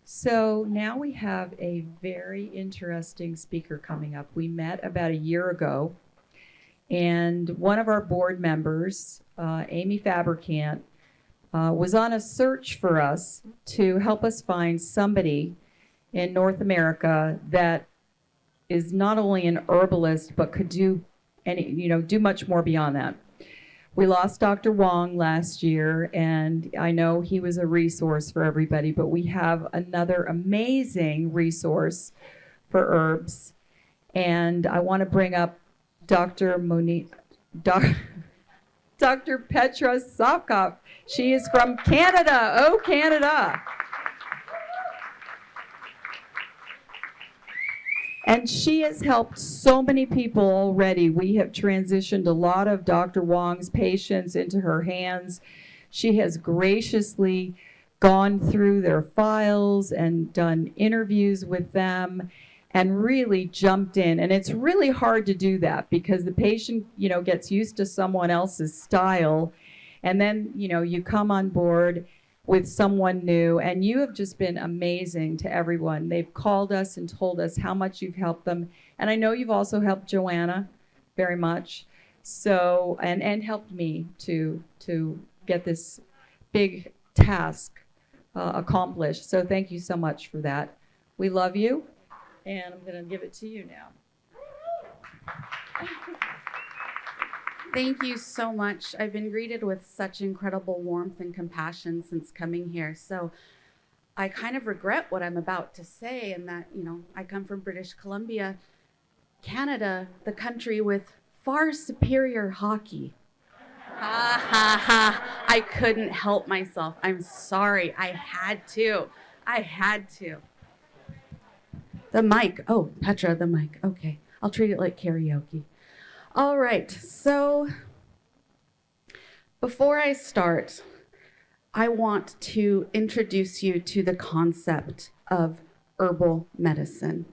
So now we have a very interesting speaker coming up. We met about a year ago, and one of our board members, Amy Fabricant, was on a search for us to help us find somebody in North America that is not only an herbalist but could do much more beyond that. We lost Dr. Wong last year, and I know he was a resource for everybody, but we have another amazing resource for herbs. And I want to bring up Dr. Petra Sovcov. She is from Canada. Oh, Canada. And she has helped so many people already. We have transitioned a lot of Dr. Wong's patients into her hands. She has graciously gone through their files and done interviews with them and really jumped in. And it's really hard to do that because the patient, gets used to someone else's style. And then, you come on board with someone new, and you have just been amazing to everyone. They've called us and told us how much you've helped them. And I know you've also helped Joanna very much. So, and helped me to get this big task accomplished. So thank you so much for that. We love you, and I'm going to give it to you now. Thank you so much. I've been greeted with such incredible warmth and compassion since coming here. So I kind of regret what I'm about to say, and that, I come from British Columbia, Canada, the country with far superior hockey. Ha ha ha. I couldn't help myself. I'm sorry. I had to. The mic. Oh, Petra, the mic. Okay. I'll treat it like karaoke. All right, so before I start, I want to introduce you to the concept of herbal medicine.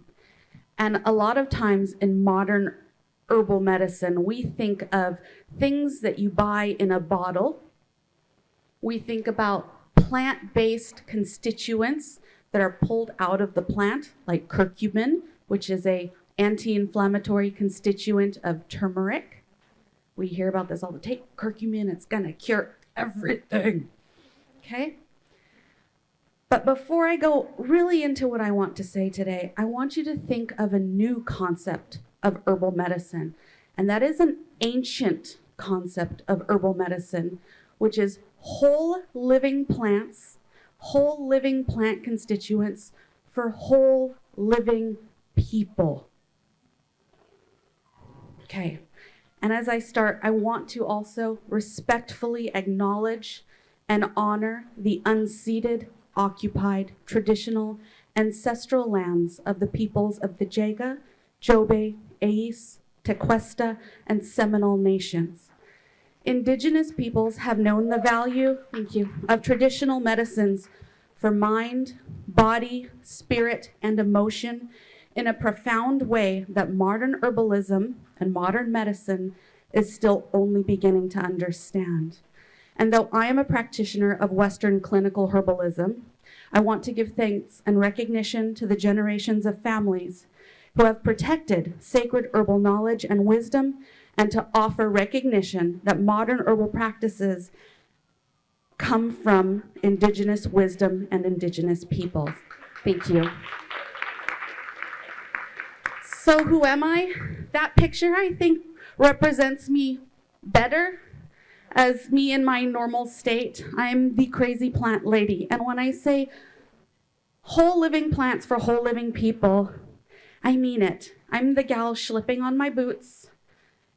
And a lot of times in modern herbal medicine, we think of things that you buy in a bottle. We think about plant-based constituents that are pulled out of the plant, like curcumin, which is a anti-inflammatory constituent of turmeric. We hear about this all the time. Take curcumin, it's gonna cure everything. Okay? But before I go really into what I want to say today, I want you to think of a new concept of herbal medicine. And that is an ancient concept of herbal medicine, which is whole living plants, whole living plant constituents for whole living people. Okay, and as I start, I want to also respectfully acknowledge and honor the unceded, occupied, traditional, ancestral lands of the peoples of the Jaga, Jobe, Ais, Tequesta, and Seminole nations. Indigenous peoples have known the value, of traditional medicines for mind, body, spirit, and emotion in a profound way that modern herbalism and modern medicine is still only beginning to understand. And though I am a practitioner of Western clinical herbalism, I want to give thanks and recognition to the generations of families who have protected sacred herbal knowledge and wisdom, and to offer recognition that modern herbal practices come from Indigenous wisdom and Indigenous peoples. Thank you. So who am I? That picture, I think, represents me better as me in my normal state. I'm the crazy plant lady. And when I say whole living plants for whole living people, I mean it. I'm the gal schlipping on my boots,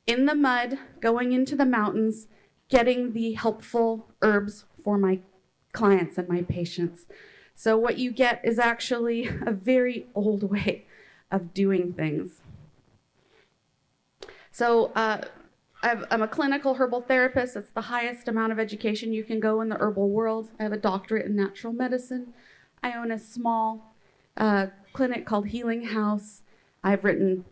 in the mud, going into the mountains, getting the helpful herbs for my clients and my patients. So what you get is actually a very old way of doing things. So I'm a clinical herbal therapist. It's the highest amount of education you can go in the herbal world. I have a doctorate in natural medicine. I own a small clinic called Healing House. I've written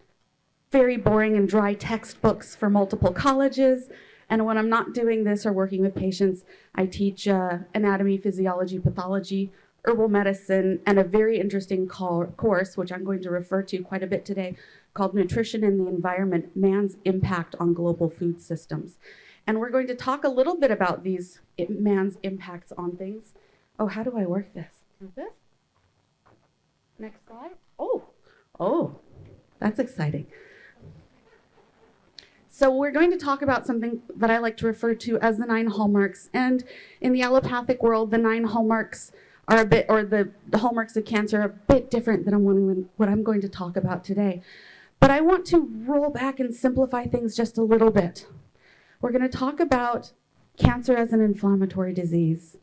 very boring and dry textbooks for multiple colleges. And when I'm not doing this or working with patients, I teach anatomy, physiology, pathology herbal medicine and a very interesting course, which I'm going to refer to quite a bit today, called Nutrition and the Environment, Man's Impact on Global Food Systems. And we're going to talk a little bit about these man's impacts on things. Oh, how do I work this? Is this? Next slide. Oh, that's exciting. So we're going to talk about something that I like to refer to as the 9 hallmarks. And in the allopathic world, the 9 hallmarks are a bit, or the hallmarks of cancer are a bit different than what I'm going to talk about today. But I want to roll back and simplify things just a little bit. We're going to talk about cancer as an inflammatory disease.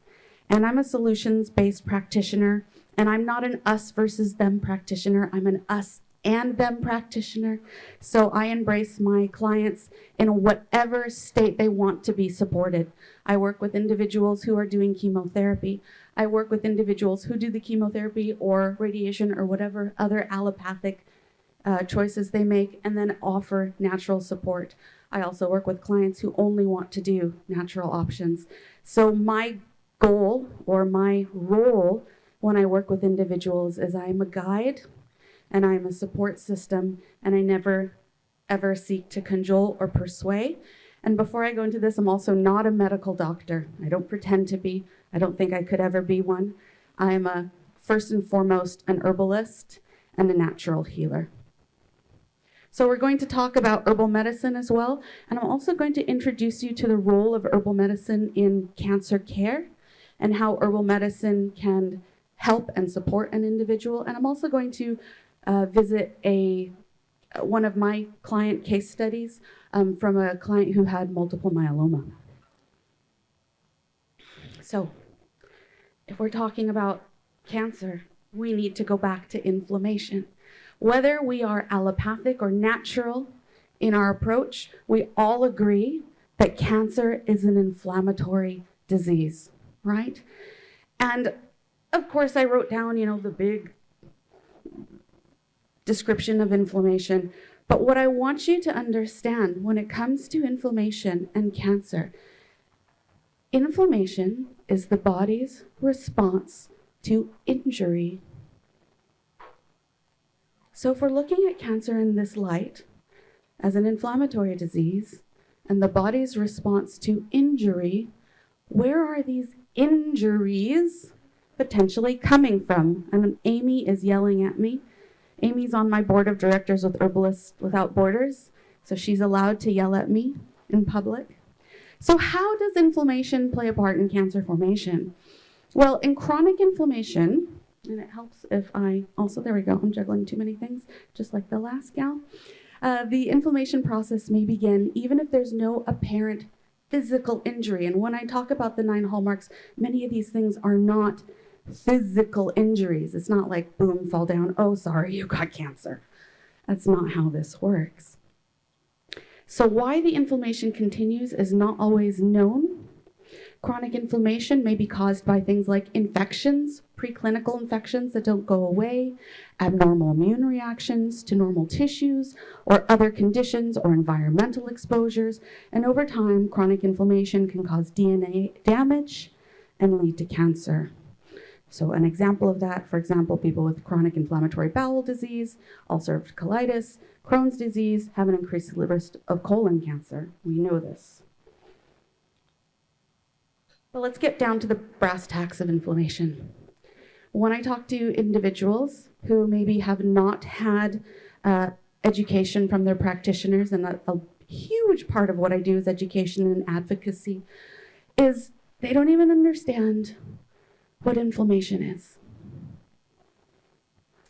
And I'm a solutions-based practitioner, and I'm not an us versus them practitioner. I'm an us and them practitioner. So I embrace my clients in whatever state they want to be supported. I work with individuals who are doing chemotherapy. I work with individuals who do the chemotherapy or radiation or whatever other allopathic choices they make, and then offer natural support. I also work with clients who only want to do natural options. So my goal or my role when I work with individuals is I'm a guide and I'm a support system, and I never ever seek to cajole or persuade. And before I go into this, I'm also not a medical doctor. I don't pretend to be. I don't think I could ever be one. I am first and foremost an herbalist and a natural healer. So we're going to talk about herbal medicine as well, and I'm also going to introduce you to the role of herbal medicine in cancer care and how herbal medicine can help and support an individual. And I'm also going to visit one of my client case studies from a client who had multiple myeloma. So if we're talking about cancer, we need to go back to inflammation. Whether we are allopathic or natural in our approach, we all agree that cancer is an inflammatory disease, right? And of course, I wrote down, the big description of inflammation. But what I want you to understand when it comes to inflammation and cancer, inflammation is the body's response to injury. So if we're looking at cancer in this light as an inflammatory disease and the body's response to injury, where are these injuries potentially coming from? And Amy is yelling at me. Amy's on my board of directors with Herbalists Without Borders, so she's allowed to yell at me in public. So how does inflammation play a part in cancer formation? Well, in chronic inflammation, and it helps if there we go, I'm juggling too many things, just like the last gal. The inflammation process may begin even if there's no apparent physical injury. And when I talk about the 9 hallmarks, many of these things are not physical injuries. It's not like, boom, fall down, oh, sorry, you got cancer. That's not how this works. So why the inflammation continues is not always known. Chronic inflammation may be caused by things like infections, preclinical infections that don't go away, abnormal immune reactions to normal tissues, or other conditions or environmental exposures. And over time, chronic inflammation can cause DNA damage and lead to cancer. So an example of that, for example, people with chronic inflammatory bowel disease, ulcerative colitis, Crohn's disease have an increased risk of colon cancer. We know this. But let's get down to the brass tacks of inflammation. When I talk to individuals who maybe have not had education from their practitioners, and a huge part of what I do is education and advocacy, is they don't even understand what inflammation is.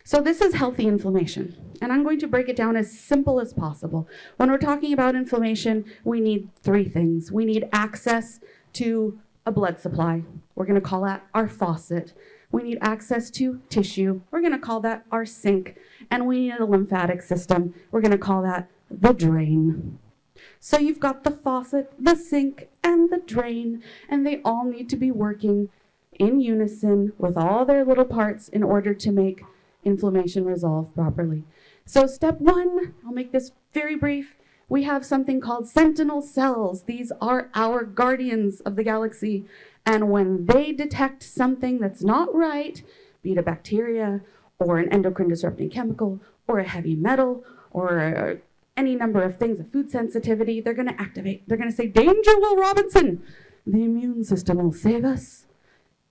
So this is healthy inflammation, and I'm going to break it down as simple as possible. When we're talking about inflammation, we need 3 things. We need access to a blood supply. We're going to call that our faucet. We need access to tissue. We're going to call that our sink. And we need a lymphatic system. We're going to call that the drain. So you've got the faucet, the sink, and the drain, and they all need to be working in unison with all their little parts in order to make inflammation resolve properly. So step 1, I'll make this very brief. We have something called sentinel cells. These are our guardians of the galaxy. And when they detect something that's not right, be it a bacteria or an endocrine disrupting chemical or a heavy metal or any number of things, a food sensitivity, they're going to activate. They're going to say, "Danger, Will Robinson! The immune system will save us.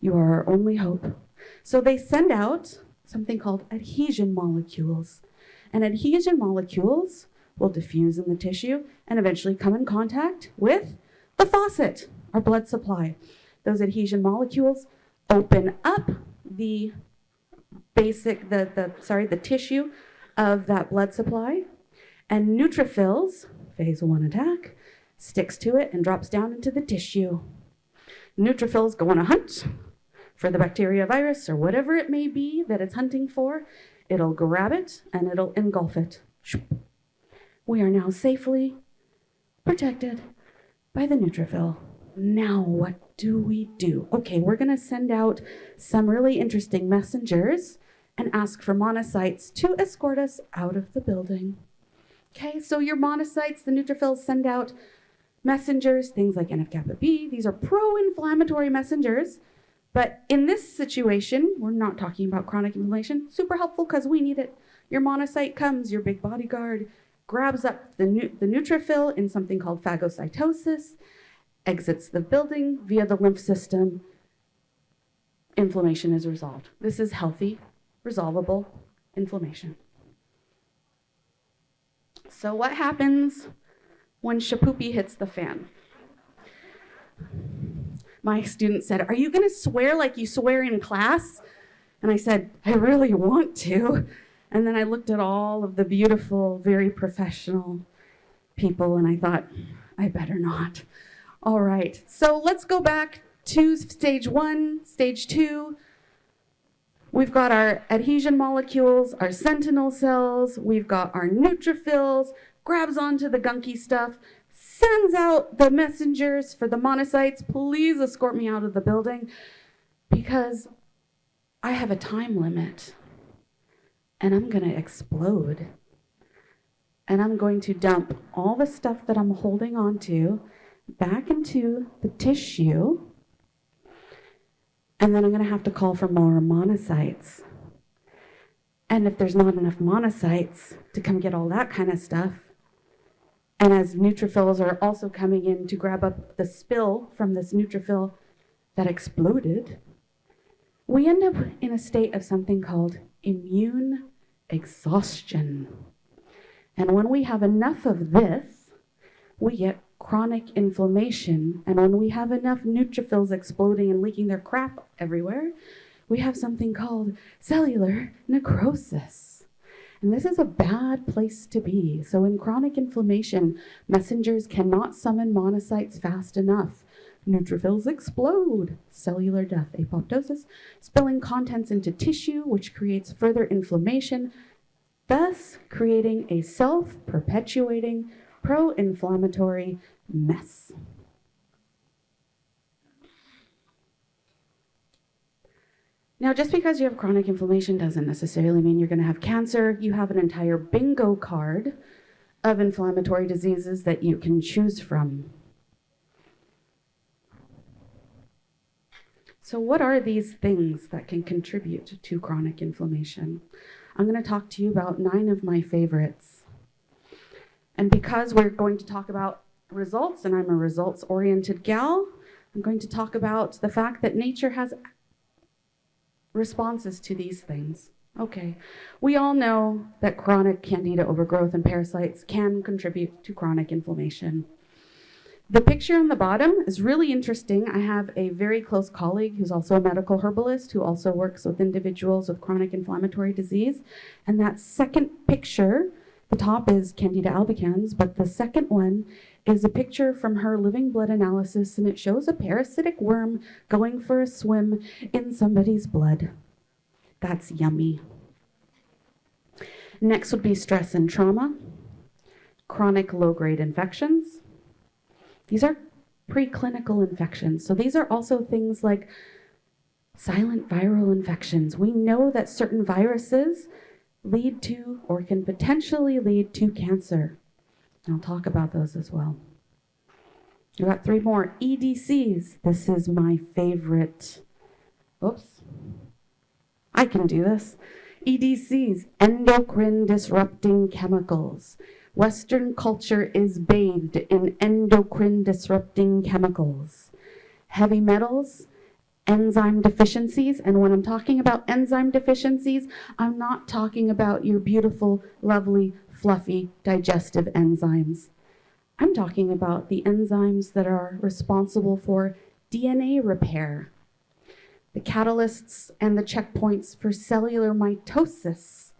You are our only hope." So they send out something called adhesion molecules. And adhesion molecules will diffuse in the tissue and eventually come in contact with the faucet, our blood supply. Those adhesion molecules open up the tissue of that blood supply, and neutrophils, phase 1 attack, sticks to it and drops down into the tissue. Neutrophils go on a hunt for the bacteria, virus, or whatever it may be that it's hunting for. It'll grab it and it'll engulf it. We are now safely protected by the neutrophil. Now what do we do? Okay, we're going to send out some really interesting messengers and ask for monocytes to escort us out of the building. Okay, so your monocytes, the neutrophils, send out messengers, things like NF-kappa B. These are pro-inflammatory messengers. But in this situation, we're not talking about chronic inflammation. Super helpful because we need it. Your monocyte comes, your big bodyguard, grabs up the neutrophil in something called phagocytosis, exits the building via the lymph system. Inflammation is resolved. This is healthy, resolvable inflammation. So what happens when shapoopy hits the fan? My student said, "Are you going to swear like you swear in class?" And I said, "I really want to." And then I looked at all of the beautiful, very professional people, and I thought, I better not. All right, so let's go back to stage 1, stage 2. We've got our adhesion molecules, our sentinel cells, we've got our neutrophils, grabs onto the gunky stuff, sends out the messengers for the monocytes, "Please escort me out of the building because I have a time limit and I'm going to explode. And I'm going to dump all the stuff that I'm holding on to back into the tissue. And then I'm going to have to call for more monocytes. And if there's not enough monocytes to come get all that kind of stuff, and as neutrophils are also coming in to grab up the spill from this neutrophil that exploded, we end up in a state of something called immune exhaustion. And when we have enough of this, we get chronic inflammation. And when we have enough neutrophils exploding and leaking their crap everywhere, we have something called cellular necrosis. And this is a bad place to be. So in chronic inflammation, messengers cannot summon monocytes fast enough. Neutrophils explode, cellular death, apoptosis, spilling contents into tissue, which creates further inflammation, thus creating a self-perpetuating, pro-inflammatory mess. Now, just because you have chronic inflammation doesn't necessarily mean you're going to have cancer. You have an entire bingo card of inflammatory diseases that you can choose from. So what are these things that can contribute to chronic inflammation? I'm going to talk to you about 9 of my favorites. And because we're going to talk about results, and I'm a results-oriented gal, I'm going to talk about the fact that nature has responses to these things. Okay, we all know that chronic candida overgrowth and parasites can contribute to chronic inflammation. The picture on the bottom is really interesting. I have a very close colleague who's also a medical herbalist who also works with individuals with chronic inflammatory disease. And that second picture, the top is Candida albicans, but the second one is a picture from her living blood analysis, and it shows a parasitic worm going for a swim in somebody's blood. That's yummy. Next would be stress and trauma, chronic low-grade infections. These are preclinical infections. So these are also things like silent viral infections. We know that certain viruses lead to or can potentially lead to cancer. I'll talk about those as well. We've got 3 more. EDCs. This is my favorite. Oops. I can do this. EDCs, endocrine disrupting chemicals. Western culture is bathed in endocrine disrupting chemicals. Heavy metals, enzyme deficiencies. And when I'm talking about enzyme deficiencies, I'm not talking about your beautiful, lovely, fluffy digestive enzymes. I'm talking about the enzymes that are responsible for DNA repair, the catalysts and the checkpoints for cellular mitosis,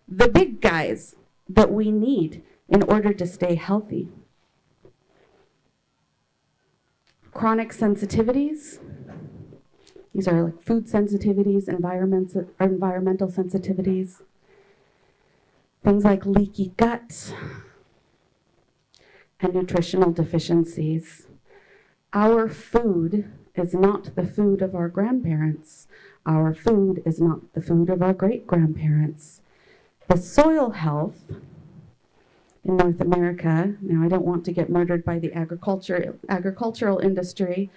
the big guys that we need in order to stay healthy. Chronic sensitivities. These are like food sensitivities, environmental sensitivities. Things like leaky gut and nutritional deficiencies. Our food is not the food of our grandparents. Our food is not the food of our great-grandparents. The soil health in North America, now I don't want to get murdered by the agricultural industry,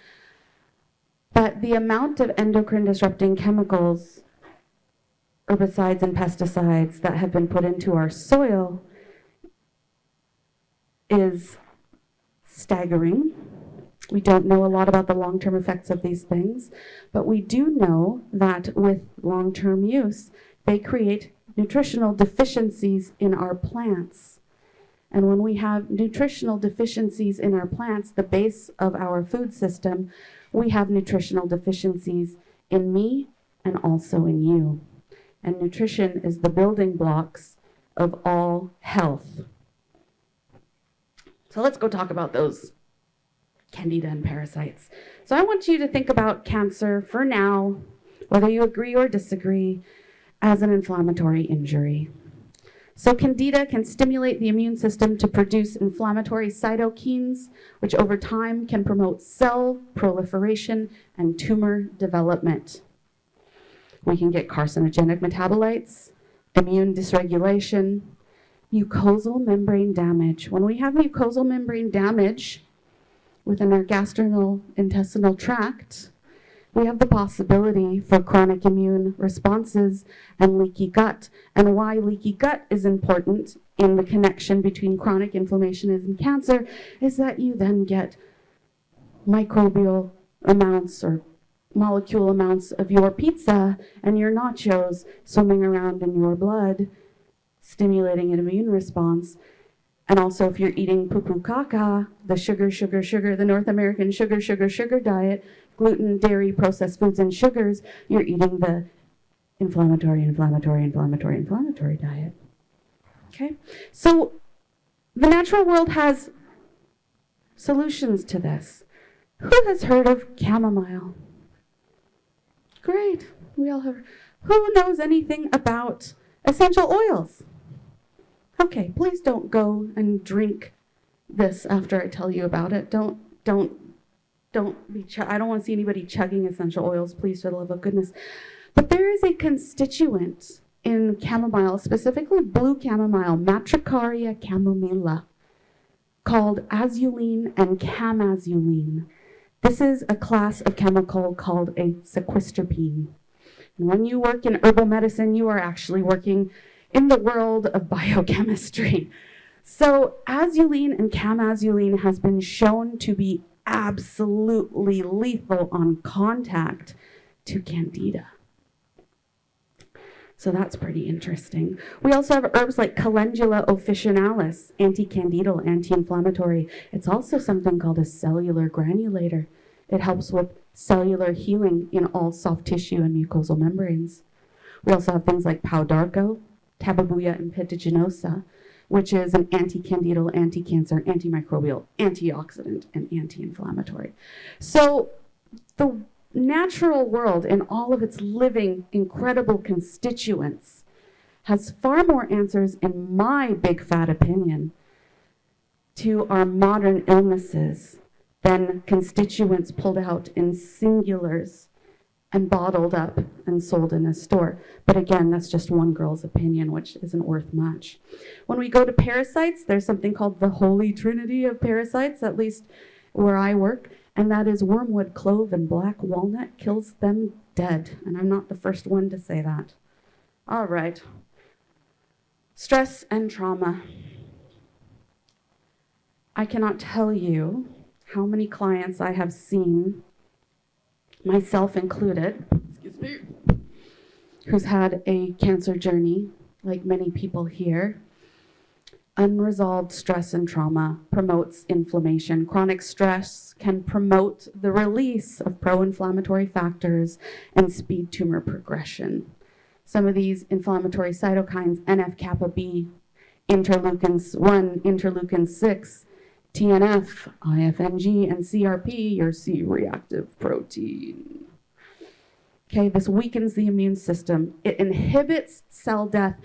but the amount of endocrine disrupting chemicals, herbicides and pesticides that have been put into our soil is staggering. We don't know a lot about the long-term effects of these things, but we do know that with long-term use, they create nutritional deficiencies in our plants. And when we have nutritional deficiencies in our plants, the base of our food system, we have nutritional deficiencies in me and also in you. And nutrition is the building blocks of all health. So let's go talk about those candida and parasites. So I want you to think about cancer for now, whether you agree or disagree, as an inflammatory injury. So candida can stimulate the immune system to produce inflammatory cytokines, which over time can promote cell proliferation and tumor development. We can get carcinogenic metabolites, immune dysregulation, mucosal membrane damage. When we have mucosal membrane damage within our gastrointestinal tract, we have the possibility for chronic immune responses and leaky gut. And why leaky gut is important in the connection between chronic inflammation and cancer is that you then get microbial amounts or molecule amounts of your pizza and your nachos swimming around in your blood, stimulating an immune response. And also if you're eating poo-poo caca, the sugar, the North American sugar diet, gluten, dairy, processed foods, and sugars, you're eating the inflammatory diet. Okay? So the natural world has solutions to this. Who has heard of chamomile? Great. We all have. Who knows anything about essential oils? Okay, please don't go and drink this after I tell you about it. Don't be. I don't want to see anybody chugging essential oils, please, for the love of goodness. But there is a constituent in chamomile, specifically blue chamomile, Matricaria chamomilla, called azulene and camazulene. This is a class of chemical called a sequesterpine. And when you work in herbal medicine, you are actually working in the world of biochemistry. So azulene and camazulene has been shown to be absolutely lethal on contact to candida. So that's pretty interesting. We also have herbs like Calendula officinalis, anti-candidal, anti-inflammatory. It's also something called a cellular granulator. It helps with cellular healing in all soft tissue and mucosal membranes. We also have things like Pau d'Arco, Tababuia impetigosa, which is an anti-candidal, anti-cancer, antimicrobial, antioxidant, and anti-inflammatory. So the natural world in all of its living, incredible constituents has far more answers, in my big fat opinion, to our modern illnesses than constituents pulled out in singulars and bottled up and sold in a store. But again, that's just one girl's opinion, which isn't worth much. When we go to parasites, there's something called the holy trinity of parasites, at least where I work, and that is wormwood, clove, and black walnut kills them dead. And I'm not the first one to say that. All right. Stress and trauma. I cannot tell you how many clients I have seen, myself included, who's had a cancer journey, like many people here. Unresolved stress and trauma promotes inflammation. Chronic stress can promote the release of pro-inflammatory factors and speed tumor progression. Some of these inflammatory cytokines, NF-kappa B, interleukin-1, interleukin-6, TNF, IFNG, and CRP, your C-reactive protein. Okay, this weakens the immune system. It inhibits cell death.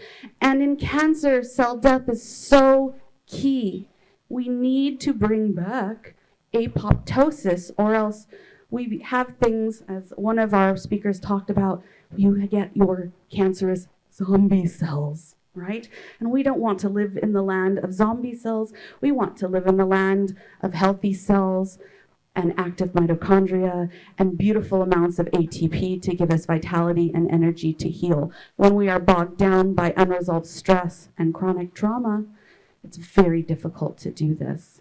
And in cancer, cell death is so key. We need to bring back apoptosis, or else we have things, as one of our speakers talked about, you get your cancerous zombie cells, right? And we don't want to live in the land of zombie cells. We want to live in the land of healthy cells and active mitochondria and beautiful amounts of ATP to give us vitality and energy to heal. When we are bogged down by unresolved stress and chronic trauma, it's very difficult to do this.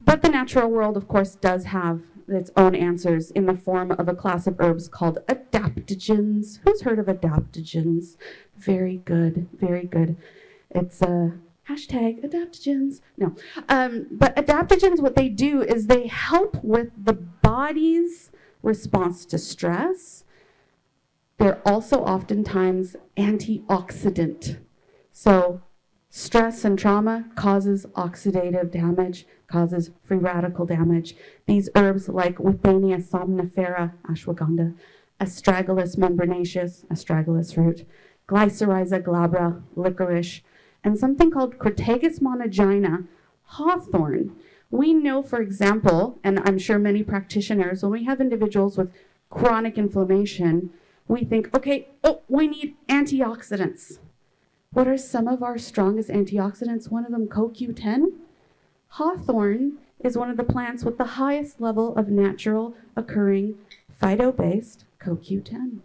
But the natural world, of course, does have its own answers in the form of a class of herbs called adaptogens. Who's heard of adaptogens? Very good, very good. It's a hashtag adaptogens. No, but adaptogens, what they do is they help with the body's response to stress. They're also oftentimes antioxidant. So stress and trauma causes oxidative damage, causes free radical damage. These herbs like Withania somnifera, ashwagandha, Astragalus membranaceus, astragalus root, Glycyrrhiza glabra, licorice, and something called Crataegus monogyna, hawthorn. We know, for example, and I'm sure many practitioners, when we have individuals with chronic inflammation, we think, okay, we need antioxidants. What are some of our strongest antioxidants? One of them, CoQ10. Hawthorn is one of the plants with the highest level of natural occurring phyto-based CoQ10.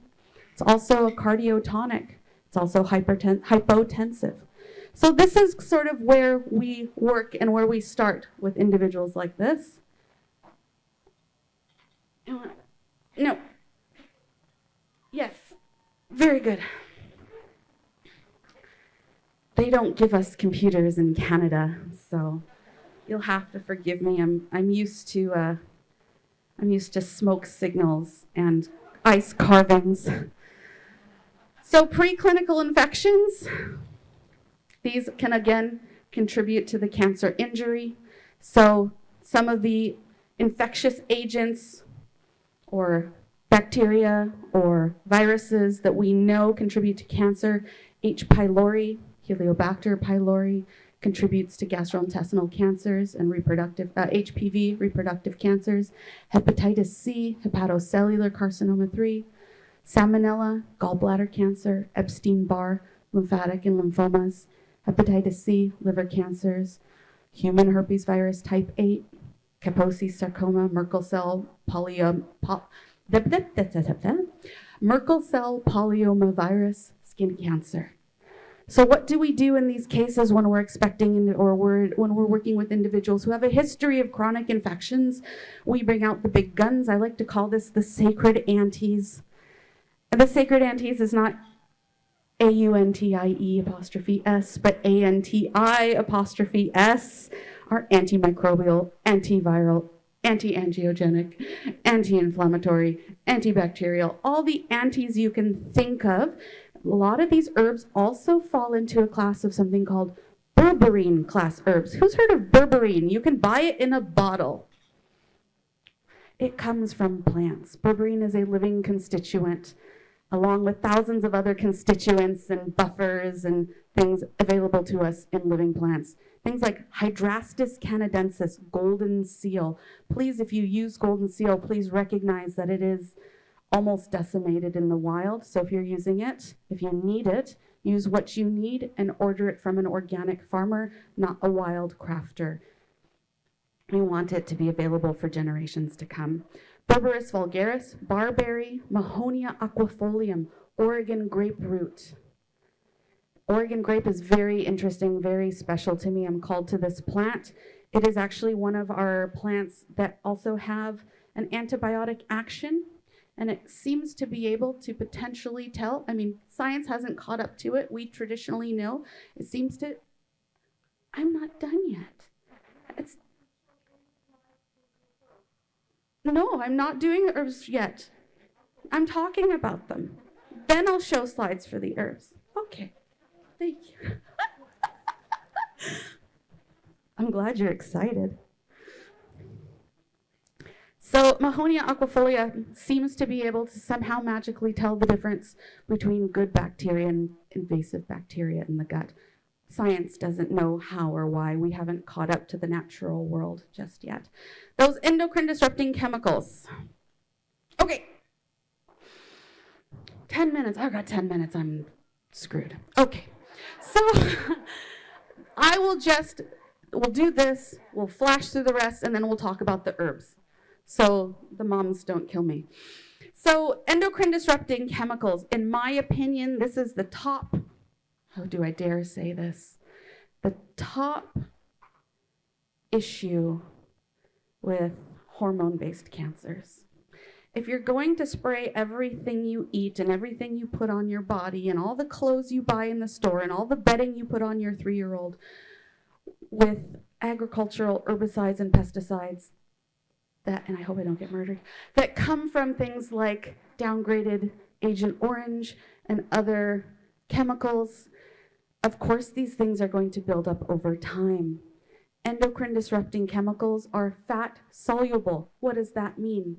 It's also a cardiotonic. It's also hypotensive. So this is sort of where we work and where we start with individuals like this. No. Yes. Very good. They don't give us computers in Canada, so you'll have to forgive me. I'm used to smoke signals and ice carvings. So preclinical infections, these can again contribute to the cancer injury. So some of the infectious agents or bacteria or viruses that we know contribute to cancer, H. pylori, Helicobacter pylori, contributes to gastrointestinal cancers and HPV, reproductive cancers, hepatitis C, hepatocellular carcinoma 3, salmonella, gallbladder cancer, Epstein-Barr, lymphatic and lymphomas, hepatitis C, liver cancers, human herpes virus type 8, Kaposi sarcoma, Merkel cell polyomavirus, skin cancer. So what do we do in these cases when we're expecting when we're working with individuals who have a history of chronic infections? We bring out the big guns. I like to call this the sacred antes. And the sacred antes is not AUNTIE''S, but ANTI''S, are antimicrobial, antiviral, anti-angiogenic, anti-inflammatory, antibacterial, all the antis you can think of. A lot of these herbs also fall into a class of something called berberine class herbs. Who's heard of berberine? You can buy it in a bottle. It comes from plants. Berberine is a living constituent, along with thousands of other constituents and buffers and things available to us in living plants. Things like Hydrastis canadensis, golden seal. Please, if you use golden seal, please recognize that it is almost decimated in the wild. So if you're using it, if you need it, use what you need and order it from an organic farmer, not a wild crafter. We want it to be available for generations to come. Berberis vulgaris, barberry, Mahonia aquifolium, Oregon grape root. Oregon grape is very interesting, very special to me. I'm called to this plant. It is actually one of our plants that also have an antibiotic action, and it seems to be able to potentially tell. I mean, science hasn't caught up to it. We traditionally know. It seems to. I'm not done yet. No, I'm not doing herbs yet. I'm talking about them. Then I'll show slides for the herbs. Okay. Thank you. I'm glad you're excited. So Mahonia aquifolia seems to be able to somehow magically tell the difference between good bacteria and invasive bacteria in the gut. Science doesn't know how or why. We haven't caught up to the natural world just yet. Those endocrine disrupting chemicals. Okay. 10 minutes. I've got 10 minutes. I'm screwed. Okay. So we'll do this, we'll flash through the rest, and then we'll talk about the herbs. So the moms don't kill me. So endocrine disrupting chemicals, in my opinion, this is the top, how do I dare say this? The top issue with hormone-based cancers. If you're going to spray everything you eat and everything you put on your body and all the clothes you buy in the store and all the bedding you put on your 3-year-old with agricultural herbicides and pesticides that, and I hope I don't get murdered, that come from things like downgraded Agent Orange and other chemicals, of course these things are going to build up over time. Endocrine disrupting chemicals are fat soluble. What does that mean?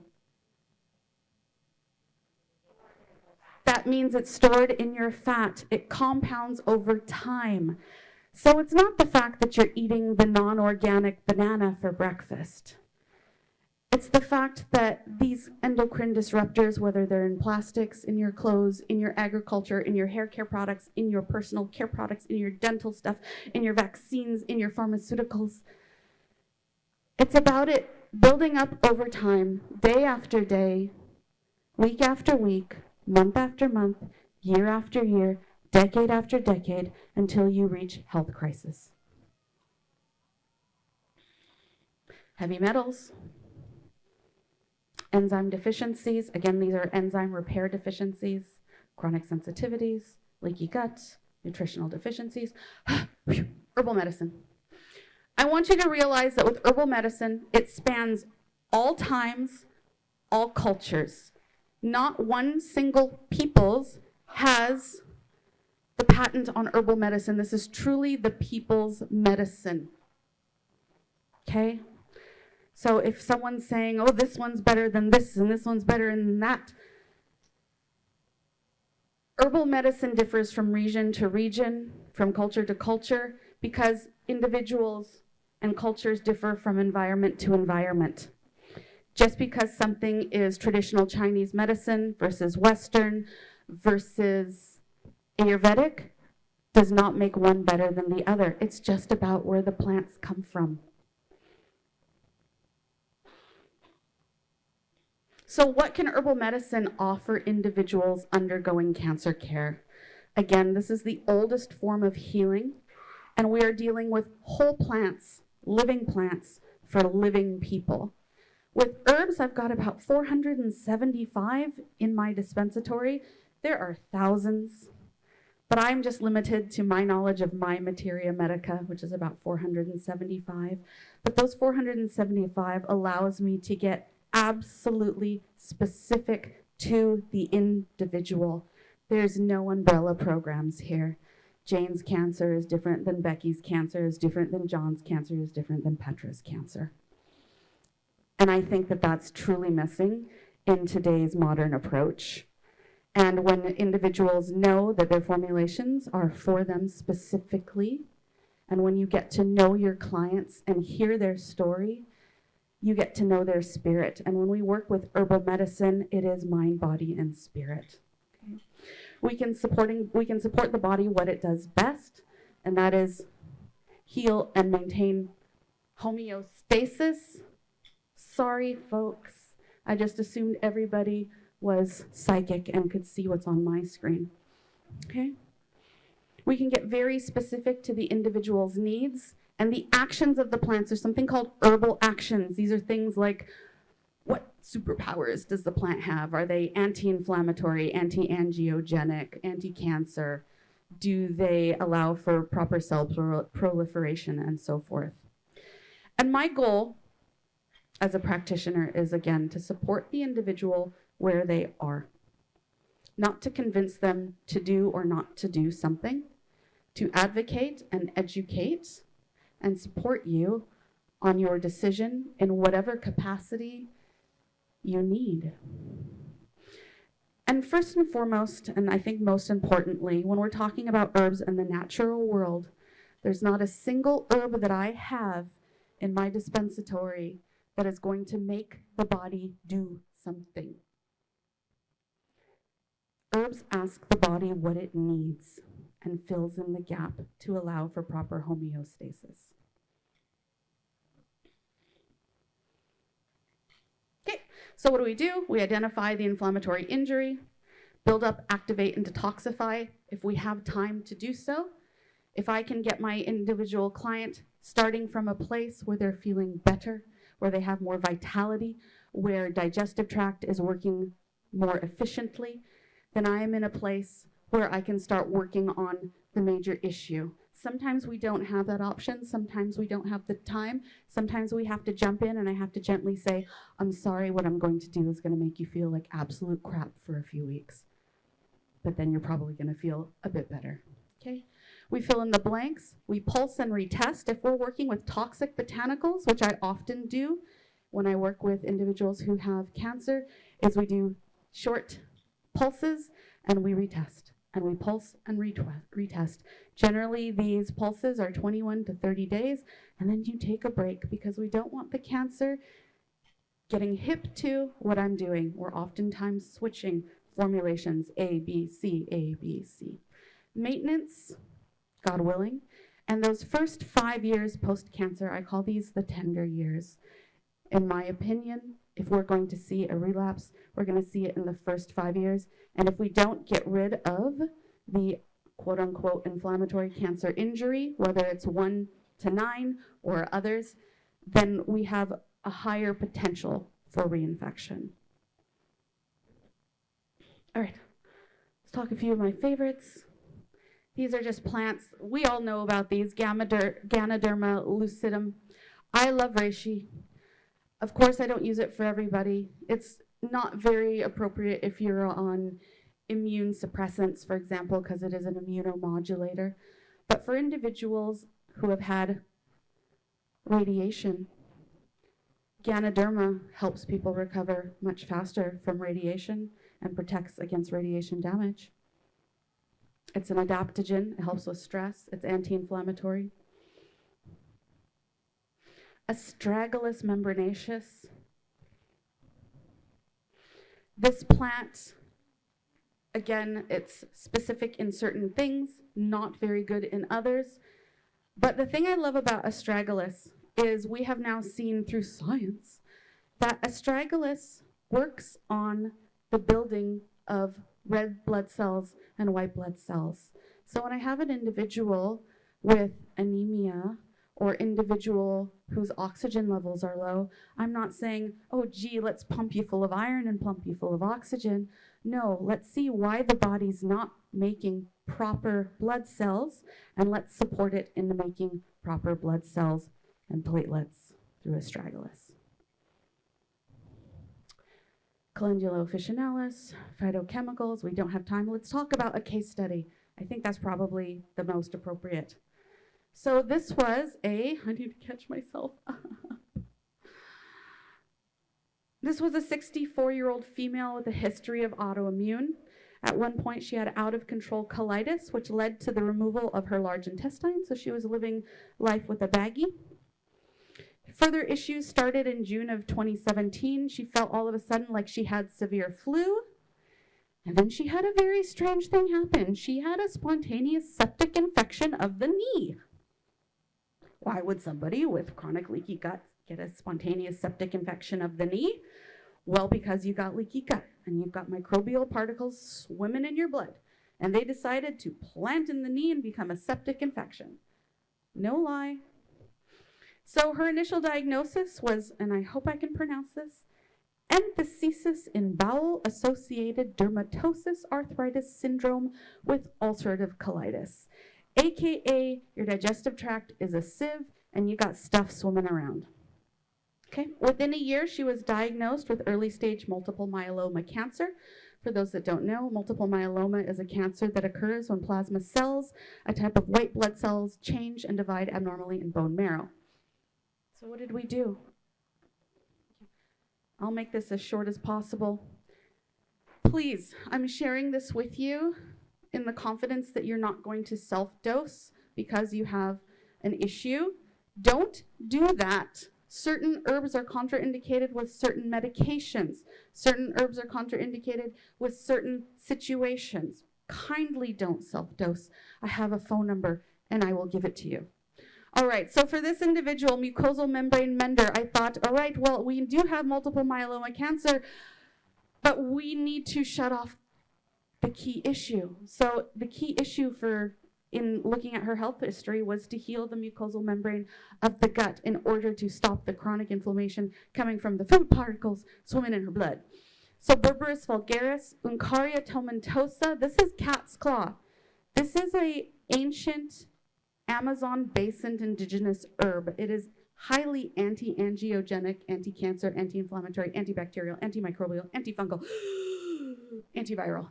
That means it's stored in your fat. It compounds over time. So it's not the fact that you're eating the non-organic banana for breakfast. It's the fact that these endocrine disruptors, whether they're in plastics, in your clothes, in your agriculture, in your hair care products, in your personal care products, in your dental stuff, in your vaccines, in your pharmaceuticals, it's about it building up over time, day after day, week after week, month after month, year after year, decade after decade, until you reach health crisis. Heavy metals, enzyme deficiencies. Again, these are enzyme repair deficiencies, chronic sensitivities, leaky gut, nutritional deficiencies. Herbal medicine. I want you to realize that with herbal medicine, it spans all times, all cultures. Not one single people's has the patent on herbal medicine. This is truly the people's medicine. Okay? So if someone's saying, oh, this one's better than this and this one's better than that, herbal medicine differs from region to region, from culture to culture, because individuals and cultures differ from environment to environment. Just because something is traditional Chinese medicine versus Western versus Ayurvedic does not make one better than the other. It's just about where the plants come from. So what can herbal medicine offer individuals undergoing cancer care? Again, this is the oldest form of healing, and we are dealing with whole plants, living plants for living people. With herbs, I've got about 475 in my dispensatory. There are thousands, but I'm just limited to my knowledge of my materia medica, which is about 475. But those 475 allows me to get absolutely specific to the individual. There's no umbrella programs here. Jane's cancer is different than Becky's cancer, is different than John's cancer, is different than Petra's cancer. And I think that that's truly missing in today's modern approach. And when individuals know that their formulations are for them specifically, and when you get to know your clients and hear their story, you get to know their spirit. And when we work with herbal medicine, it is mind, body, and spirit. Okay. We can support the body what it does best, and that is heal and maintain homeostasis. Sorry, folks. I just assumed everybody was psychic and could see what's on my screen. Okay? We can get very specific to the individual's needs and the actions of the plants. There's something called herbal actions. These are things like, what superpowers does the plant have? Are they anti-inflammatory, anti-angiogenic, anti-cancer? Do they allow for proper cell proliferation and so forth? And my goal as a practitioner is, again, to support the individual where they are. Not to convince them to do or not to do something, to advocate and educate and support you on your decision in whatever capacity you need. And first and foremost, and I think most importantly, when we're talking about herbs in the natural world, there's not a single herb that I have in my dispensatory that is going to make the body do something. Herbs ask the body what it needs and fills in the gap to allow for proper homeostasis. Okay, so what do? We identify the inflammatory injury, build up, activate, and detoxify if we have time to do so. If I can get my individual client starting from a place where they're feeling better, where they have more vitality, where digestive tract is working more efficiently, then I am in a place where I can start working on the major issue. Sometimes we don't have that option. Sometimes we don't have the time. Sometimes we have to jump in and I have to gently say, I'm sorry, what I'm going to do is going to make you feel like absolute crap for a few weeks. But then you're probably going to feel a bit better. Okay? We fill in the blanks. We pulse and retest. If we're working with toxic botanicals, which I often do when I work with individuals who have cancer, is we do short pulses and we retest. And we pulse and retest. Generally, these pulses are 21 to 30 days, and then you take a break because we don't want the cancer getting hip to what I'm doing. We're oftentimes switching formulations, A, B, C, A, B, C. Maintenance, God willing, and those first 5 years post-cancer, I call these the tender years. In my opinion, if we're going to see a relapse, we're going to see it in the first 5 years. And if we don't get rid of the quote-unquote inflammatory cancer injury, whether it's 1 to 9 or others, then we have a higher potential for reinfection. All right, let's talk a few of my favorites. These are just plants. We all know about these, Ganoderma lucidum. I love reishi. Of course, I don't use it for everybody. It's not very appropriate if you're on immune suppressants, for example, because it is an immunomodulator. But for individuals who have had radiation, Ganoderma helps people recover much faster from radiation and protects against radiation damage. It's an adaptogen. It helps with stress. It's anti-inflammatory. Astragalus membranaceus. This plant, again, it's specific in certain things, not very good in others. But the thing I love about astragalus is we have now seen through science that astragalus works on the building of red blood cells and white blood cells. So when I have an individual with anemia or individual whose oxygen levels are low, I'm not saying, oh, gee, let's pump you full of iron and pump you full of oxygen. No, let's see why the body's not making proper blood cells, and let's support it in the making proper blood cells and platelets through astragalus. Calendula officinalis, phytochemicals. We don't have time. Let's talk about a case study. I think that's probably the most appropriate. So this was I need to catch myself. This was a 64-year-old female with a history of autoimmune. At one point, she had out-of-control colitis, which led to the removal of her large intestine, so she was living life with a baggie. Further issues started in June of 2017. She felt all of a sudden like she had severe flu. And then she had a very strange thing happen. She had a spontaneous septic infection of the knee. Why would somebody with chronic leaky gut get a spontaneous septic infection of the knee? Well, because you got leaky gut and you've got microbial particles swimming in your blood. And they decided to plant in the knee and become a septic infection. No lie. So her initial diagnosis was, and I hope I can pronounce this, enthesesis in bowel-associated dermatosis arthritis syndrome with ulcerative colitis, aka your digestive tract is a sieve and you got stuff swimming around. Okay. Within a year, she was diagnosed with early-stage multiple myeloma cancer. For those that don't know, multiple myeloma is a cancer that occurs when plasma cells, a type of white blood cells, change and divide abnormally in bone marrow. So what did we do? I'll make this as short as possible. Please, I'm sharing this with you in the confidence that you're not going to self-dose because you have an issue. Don't do that. Certain herbs are contraindicated with certain medications. Certain herbs are contraindicated with certain situations. Kindly don't self-dose. I have a phone number and I will give it to you. All right, so for this individual, mucosal membrane mender, I thought, all right, well, we do have multiple myeloma cancer, but we need to shut off the key issue. So the key issue in looking at her health history was to heal the mucosal membrane of the gut in order to stop the chronic inflammation coming from the food particles swimming in her blood. So Berberis vulgaris, Uncaria tomentosa, this is cat's claw. This is an ancient Amazon basin indigenous herb. It is highly anti-angiogenic, anti-cancer, anti-inflammatory, antibacterial, antimicrobial, antifungal, antiviral.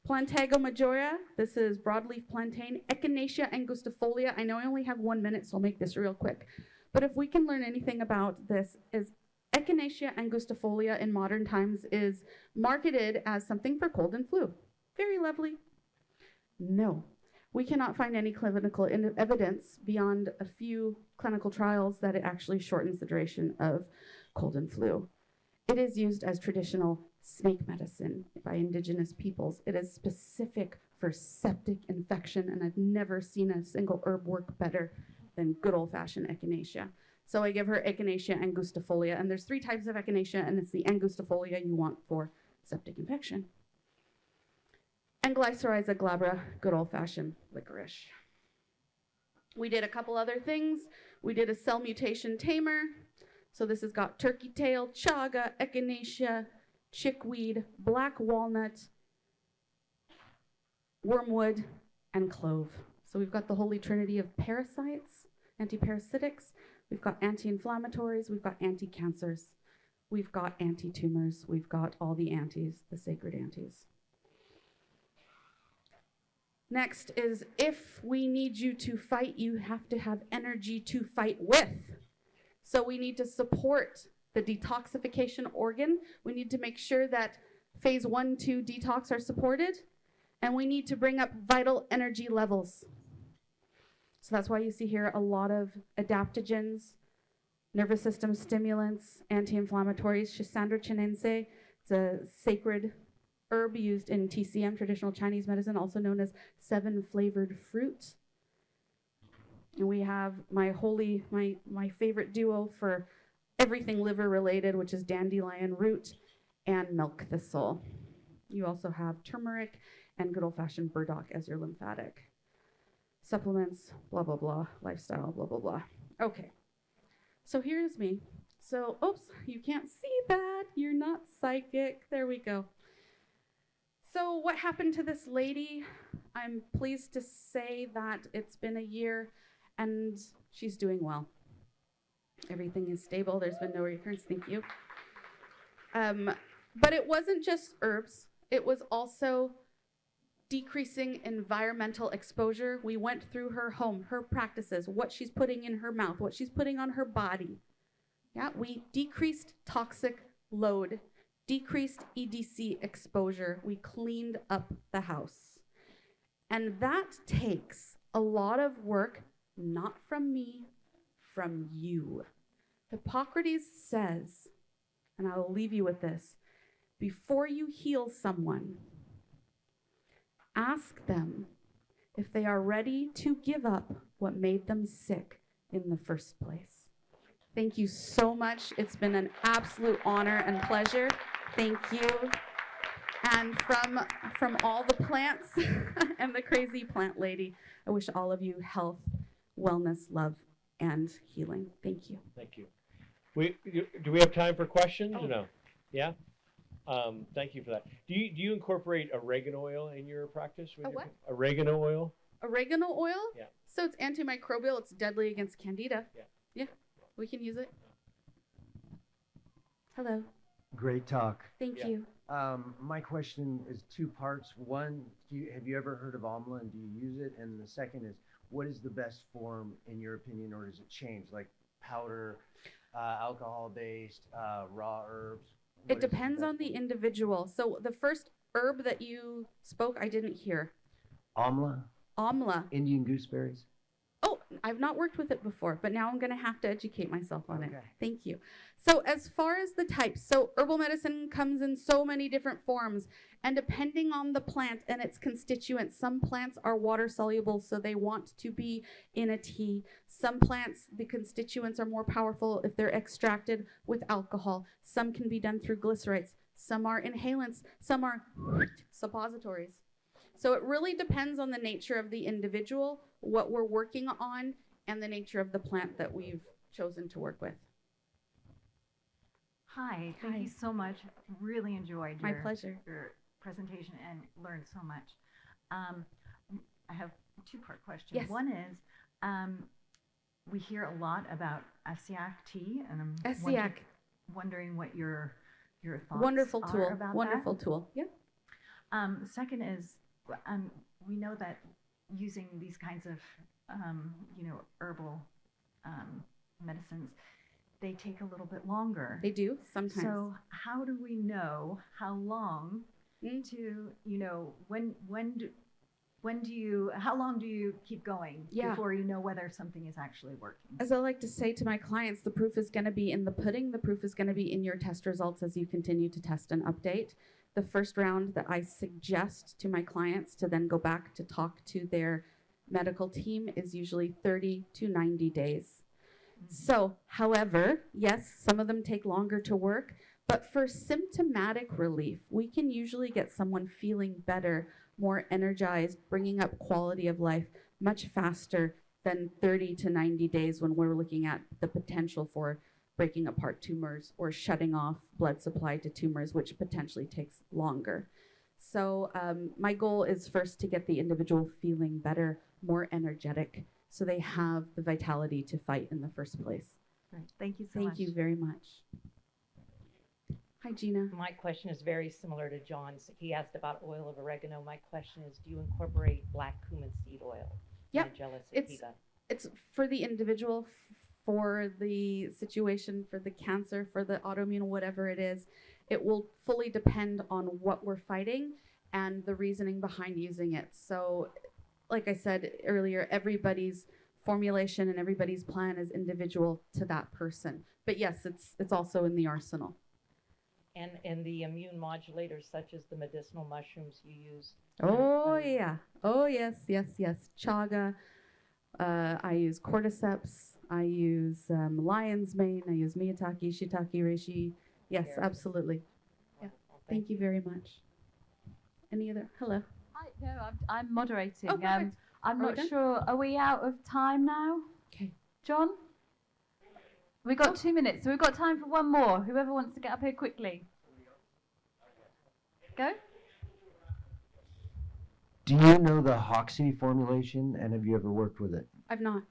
Plantago majora, this is broadleaf plantain. Echinacea angustifolia, I know I only have 1 minute, so I'll make this real quick. But if we can learn anything about this, is Echinacea angustifolia in modern times is marketed as something for cold and flu. Very lovely. No, we cannot find any clinical evidence beyond a few clinical trials that it actually shortens the duration of cold and flu. It is used as traditional snake medicine by indigenous peoples. It is specific for septic infection, and I've never seen a single herb work better than good old-fashioned echinacea. So I give her Echinacea angustifolia, and there's 3 types of echinacea, and it's the angustifolia you want for septic infection. And Glycyrrhiza glabra, good old-fashioned licorice. We did a couple other things. We did a cell mutation tamer. So this has got turkey tail, chaga, echinacea, chickweed, black walnut, wormwood, and clove. So we've got the holy trinity of parasites, antiparasitics. We've got anti-inflammatories. We've got anti-cancers. We've got anti-tumors. We've got all the antis, the sacred antis. Next is, if we need you to fight, you have to have energy to fight with. So we need to support the detoxification organ. We need to make sure that phase 1, 2 detox are supported. And we need to bring up vital energy levels. So that's why you see here a lot of adaptogens, nervous system stimulants, anti-inflammatories. Schisandra chinense, it's a sacred herb used in TCM, traditional Chinese medicine, also known as 7-flavored fruit. And we have my favorite duo for everything liver related, which is dandelion root and milk thistle. You also have turmeric and good old-fashioned burdock as your lymphatic. Supplements, blah, blah, blah, lifestyle, blah, blah, blah. Okay, so here's me. So, oops, you can't see that. You're not psychic. There we go. So what happened to this lady? I'm pleased to say that it's been a year and she's doing well. Everything is stable. There's been no recurrence. Thank you. But it wasn't just herbs. It was also decreasing environmental exposure. We went through her home, her practices, what she's putting in her mouth, what she's putting on her body. Yeah, we decreased toxic load, decreased EDC exposure. We cleaned up the house. And that takes a lot of work, not from me, from you. Hippocrates says, and I will leave you with this, before you heal someone, ask them if they are ready to give up what made them sick in the first place. Thank you so much. It's been an absolute honor and pleasure. Thank you. And from all the plants and the crazy plant lady, I wish all of you health, wellness, love, and healing. Thank you. Thank you. Do we have time for questions or no? Yeah? Thank you for that. Do you incorporate oregano oil in your practice? What? Oregano oil? Oregano oil? Yeah. So it's antimicrobial. It's deadly against candida. Yeah. Yeah, we can use it. Hello. Great talk. Thank Yeah. you. My question is two parts. One, have you ever heard of amla and do you use it? And the second is, what is the best form in your opinion, or does it change? Like powder, alcohol-based, raw herbs? What It is the depends best on the form? individual. So the first herb that you spoke, I didn't hear. Amla, Amla. Indian gooseberries. Oh, I've not worked with it before, but now I'm going to have to educate myself on it. Okay. Thank you. So as far as the types, so herbal medicine comes in so many different forms, and depending on the plant and its constituents, some plants are water soluble, so they want to be in a tea. Some plants, the constituents are more powerful if they're extracted with alcohol. Some can be done through glycerites. Some are inhalants. Some are suppositories. So it really depends on the nature of the individual, what we're working on, and the nature of the plant that we've chosen to work with. Hi, Hi. thank you so much. Really enjoyed My pleasure. your presentation and learned so much. I have a two-part question. Yes. One is, we hear a lot about Asiac tea, and I'm Asiac. wondering what your thoughts Wonderful are tool. about Wonderful tool. Yeah. that. Second is, we know that using these kinds of, herbal medicines, they take a little bit longer. They do sometimes. So how do we know how long to, how long do you keep going before you know whether something is actually working? As I like to say to my clients, the proof is going to be in the pudding. The proof is going to be in your test results as you continue to test and update. The first round that I suggest to my clients to then go back to talk to their medical team is usually 30 to 90 days. So, however, yes, some of them take longer to work, but for symptomatic relief, we can usually get someone feeling better, more energized, bringing up quality of life much faster than 30 to 90 days when we're looking at the potential for breaking apart tumors or shutting off blood supply to tumors, which potentially takes longer. So my goal is first to get the individual feeling better, more energetic, so they have the vitality to fight in the first place. Great. Thank you so much. Thank you very much. Hi, Gina. My question is very similar to John's. He asked about oil of oregano. My question is, do you incorporate black cumin seed oil? Yep. Nigella It's sativa? It's for the individual, for the situation, for the cancer, for the autoimmune, whatever it is. It will fully depend on what we're fighting and the reasoning behind using it. So, like I said earlier, everybody's formulation and everybody's plan is individual to that person. But yes, it's also in the arsenal. And the immune modulators, such as the medicinal mushrooms you use? Oh yeah. Oh yes. Chaga. I use cordyceps. I use lion's mane. I use miyatake, shiitake, reishi. Yes, Carrots. absolutely. Wonderful. Thank you very much. Any other? Hello. Hi, no, I'm moderating. Oh, perfect. I'm Are we not done? sure. Are we out of time now? Okay. John? We've got 2 minutes, so we've got time for one more. Whoever wants to get up here quickly. Go. Do you know the Hoxie formulation, and have you ever worked with it? I've not.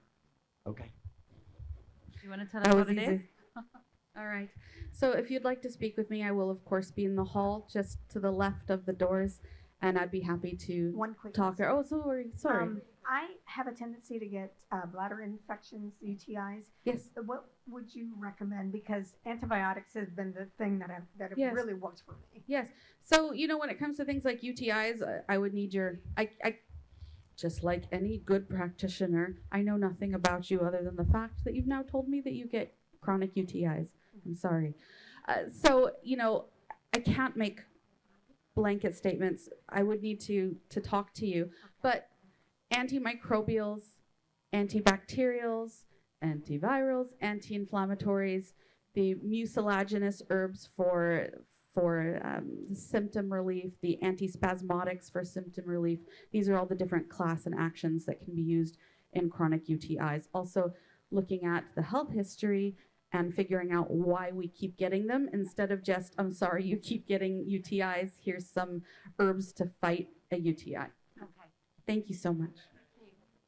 Okay. Do you want to tell That us was what it is? easy. All right. So if you'd like to speak with me, I will of course be in the hall just to the left of the doors, and I'd be happy to One quick talk. question. Oh, sorry. I have a tendency to get bladder infections, UTIs. Yes. What would you recommend? Because antibiotics has been the thing that have Yes. really worked for me. Yes. So, when it comes to things like UTIs, I would need just like any good practitioner, I know nothing about you other than the fact that you've now told me that you get chronic UTIs. I'm sorry. So, I can't make blanket statements. I would need to talk to you. But antimicrobials, antibacterials, antivirals, anti-inflammatories, the mucilaginous herbs for symptom relief, the antispasmodics for symptom relief. These are all the different class and actions that can be used in chronic UTIs. Also looking at the health history and figuring out why we keep getting them instead of just, I'm sorry, you keep getting UTIs, here's some herbs to fight a UTI. Okay. Thank you so much.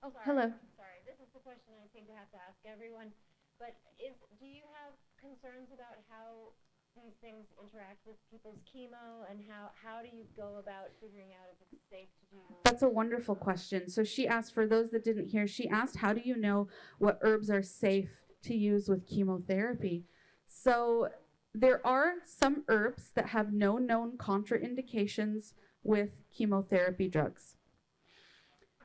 Oh, sorry. Hello. Sorry, this is the question I seem to have to ask everyone. But do you have concerns about how these things interact with people's chemo, and how do you go about figuring out if it's safe to do? That's a wonderful question. So she asked, for those that didn't hear, she asked, how do you know what herbs are safe to use with chemotherapy? So there are some herbs that have no known contraindications with chemotherapy drugs.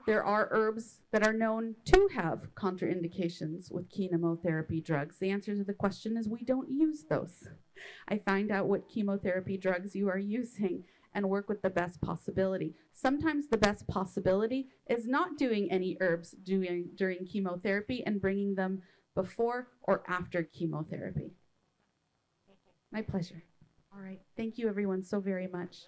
There are herbs that are known to have contraindications with chemotherapy drugs. The answer to the question is we don't use those. I find out what chemotherapy drugs you are using and work with the best possibility. Sometimes the best possibility is not doing any herbs during chemotherapy and bringing them before or after chemotherapy. My pleasure. All right. Thank you, everyone, so very much.